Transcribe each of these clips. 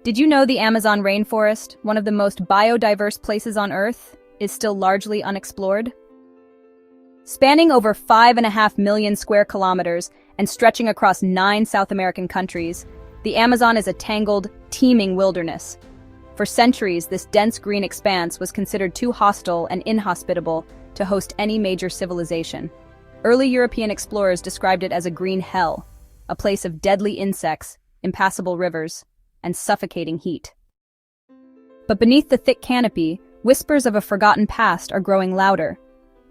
Did you know the Amazon rainforest, one of the most biodiverse places on Earth, is still largely unexplored? Spanning over 5.5 million square kilometers and stretching across 9 South American countries, the Amazon is a tangled, teeming wilderness. For centuries, this dense green expanse was considered too hostile and inhospitable to host any major civilization. Early European explorers described it as a green hell, a place of deadly insects, impassable rivers, and suffocating heat. But beneath the thick canopy, whispers of a forgotten past are growing louder.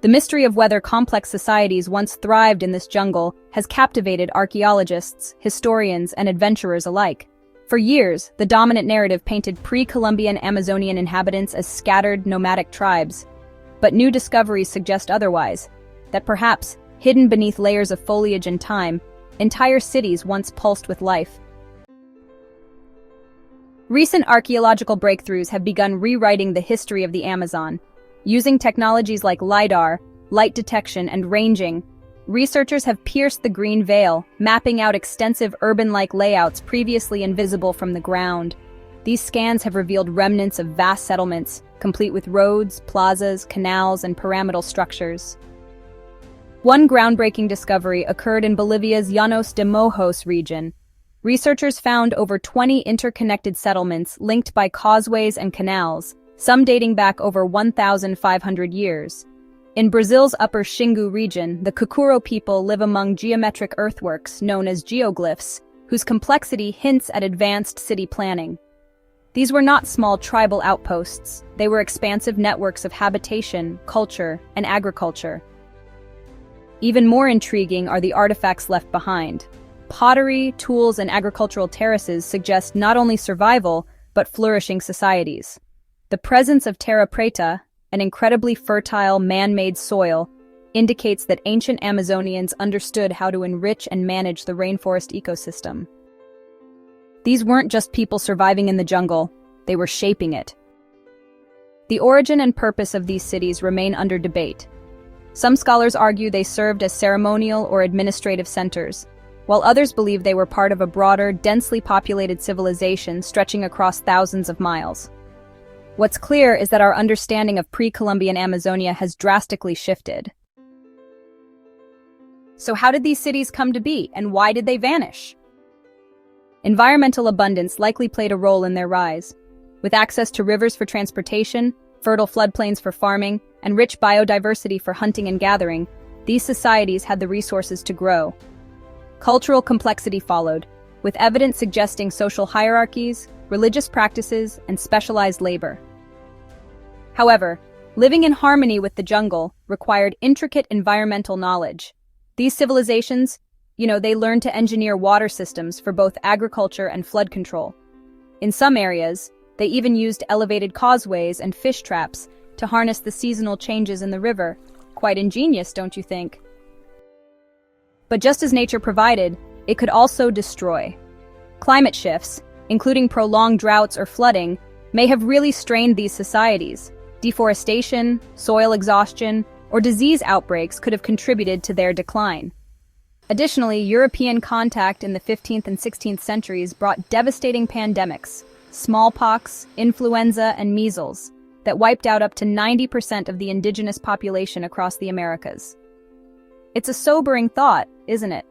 The mystery of whether complex societies once thrived in this jungle has captivated archaeologists, historians, and adventurers alike. For years, the dominant narrative painted pre-Columbian Amazonian inhabitants as scattered, nomadic tribes. But new discoveries suggest otherwise, that perhaps, hidden beneath layers of foliage and time, entire cities once pulsed with life. Recent archaeological breakthroughs have begun rewriting the history of the Amazon. Using technologies like LiDAR, light detection, and ranging, researchers have pierced the green veil, mapping out extensive urban-like layouts previously invisible from the ground. These scans have revealed remnants of vast settlements, complete with roads, plazas, canals, and pyramidal structures. One groundbreaking discovery occurred in Bolivia's Llanos de Mojos region. Researchers found over 20 interconnected settlements linked by causeways and canals, some dating back over 1,500 years. In Brazil's Upper Xingu region, the Kukuro people live among geometric earthworks known as geoglyphs, whose complexity hints at advanced city planning. These were not small tribal outposts, they were expansive networks of habitation, culture, and agriculture. Even more intriguing are the artifacts left behind. Pottery, tools, and agricultural terraces suggest not only survival, but flourishing societies. The presence of terra preta, an incredibly fertile man-made soil, indicates that ancient Amazonians understood how to enrich and manage the rainforest ecosystem. These weren't just people surviving in the jungle, they were shaping it. The origin and purpose of these cities remain under debate. Some scholars argue they served as ceremonial or administrative centers, while others believe they were part of a broader, densely populated civilization stretching across thousands of miles. What's clear is that our understanding of pre-Columbian Amazonia has drastically shifted. So how did these cities come to be, and why did they vanish? Environmental abundance likely played a role in their rise. With access to rivers for transportation, fertile floodplains for farming, and rich biodiversity for hunting and gathering, these societies had the resources to grow. Cultural complexity followed, with evidence suggesting social hierarchies, religious practices, and specialized labor. However, living in harmony with the jungle required intricate environmental knowledge. These civilizations, they learned to engineer water systems for both agriculture and flood control. In some areas, they even used elevated causeways and fish traps to harness the seasonal changes in the river. Quite ingenious, don't you think? But just as nature provided, it could also destroy. Climate shifts, including prolonged droughts or flooding, may have really strained these societies. Deforestation, soil exhaustion, or disease outbreaks could have contributed to their decline. Additionally, European contact in the 15th and 16th centuries brought devastating pandemics, smallpox, influenza, and measles, that wiped out up to 90% of the indigenous population across the Americas. It's a sobering thought, isn't it?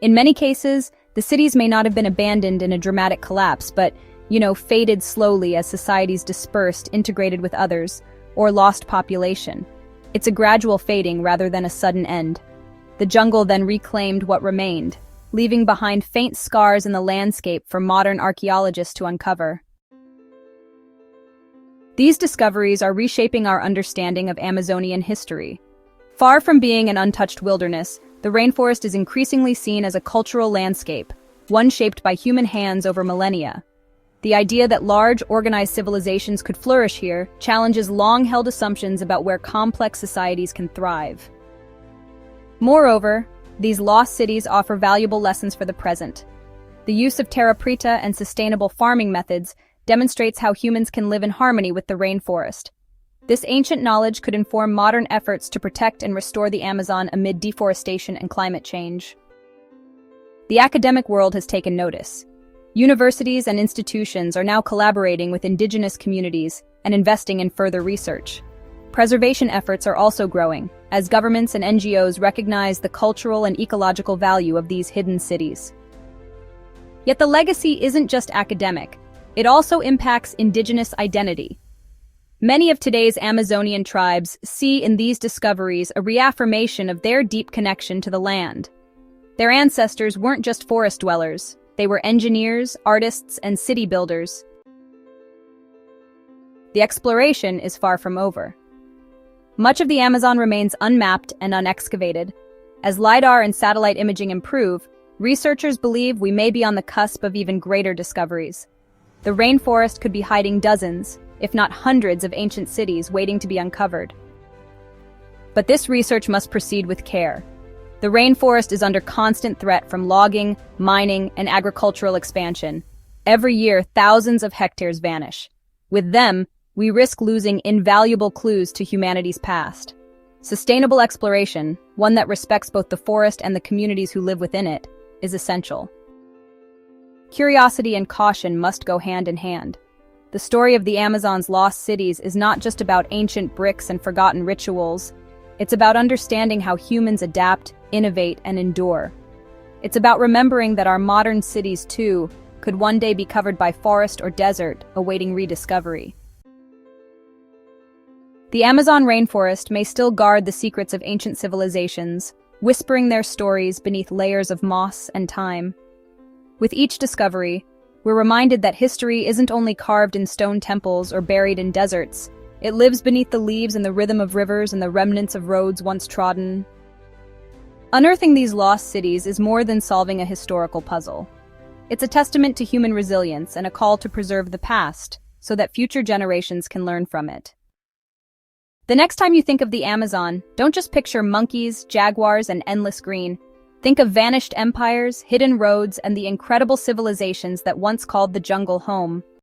In many cases, the cities may not have been abandoned in a dramatic collapse, but, faded slowly as societies dispersed, integrated with others, or lost population. It's a gradual fading rather than a sudden end. The jungle then reclaimed what remained, leaving behind faint scars in the landscape for modern archaeologists to uncover. These discoveries are reshaping our understanding of Amazonian history. Far from being an untouched wilderness, the rainforest is increasingly seen as a cultural landscape, one shaped by human hands over millennia. The idea that large, organized civilizations could flourish here challenges long-held assumptions about where complex societies can thrive. Moreover, these lost cities offer valuable lessons for the present. The use of terra preta and sustainable farming methods demonstrates how humans can live in harmony with the rainforest. This ancient knowledge could inform modern efforts to protect and restore the Amazon amid deforestation and climate change. The academic world has taken notice. Universities and institutions are now collaborating with indigenous communities and investing in further research. Preservation efforts are also growing, as governments and NGOs recognize the cultural and ecological value of these hidden cities. Yet the legacy isn't just academic, it also impacts indigenous identity. Many of today's Amazonian tribes see in these discoveries a reaffirmation of their deep connection to the land. Their ancestors weren't just forest dwellers, they were engineers, artists, and city builders. The exploration is far from over. Much of the Amazon remains unmapped and unexcavated. As LiDAR and satellite imaging improve, researchers believe we may be on the cusp of even greater discoveries. The rainforest could be hiding dozens, if not hundreds, of ancient cities waiting to be uncovered. But this research must proceed with care. The rainforest is under constant threat from logging, mining, and agricultural expansion. Every year, thousands of hectares vanish. With them, we risk losing invaluable clues to humanity's past. Sustainable exploration, one that respects both the forest and the communities who live within it, is essential. Curiosity and caution must go hand in hand. The story of the Amazon's lost cities is not just about ancient bricks and forgotten rituals. It's about understanding how humans adapt, innovate, and endure. It's about remembering that our modern cities, too, could one day be covered by forest or desert, awaiting rediscovery. The Amazon rainforest may still guard the secrets of ancient civilizations, whispering their stories beneath layers of moss and time. With each discovery, we're reminded that history isn't only carved in stone temples or buried in deserts. It lives beneath the leaves and the rhythm of rivers and the remnants of roads once trodden. Unearthing these lost cities is more than solving a historical puzzle. It's a testament to human resilience and a call to preserve the past so that future generations can learn from it. The next time you think of the Amazon, don't just picture monkeys, jaguars, and endless green. Think of vanished empires, hidden roads, and the incredible civilizations that once called the jungle home.